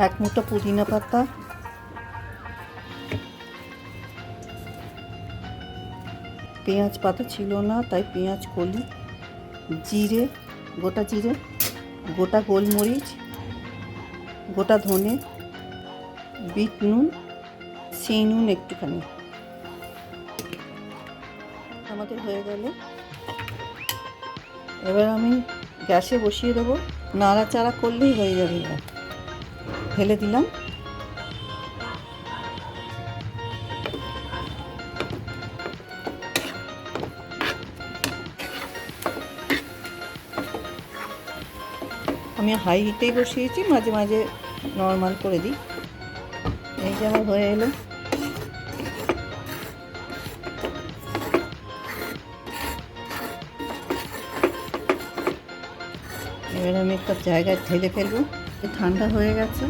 এক মুঠো পুদিনা পাতা, পেঁয়াজ পাতা ছিল না তাই পেঁয়াজ কলি, জিরে, গোটা জিরে, গোটা গোলমরিচ, গোটা ধনে, বিট নুন, সেই নুন একটুখানি। আমাদের হয়ে গেল। এবার আমি গ্যাসে বসিয়ে দেবো, নাড়াচাড়া করলেই হয়ে যাবে। এবার ঢেলে দিলাম। আমি হাই হিটেই বসিয়েছি, মাঝে মাঝে নর্মাল করে দিই। এই যে আমার হয়ে এলো। এবার আমি একটা জায়গায় ঢেলে ফেলবো। ঠান্ডা হয়ে গেছে।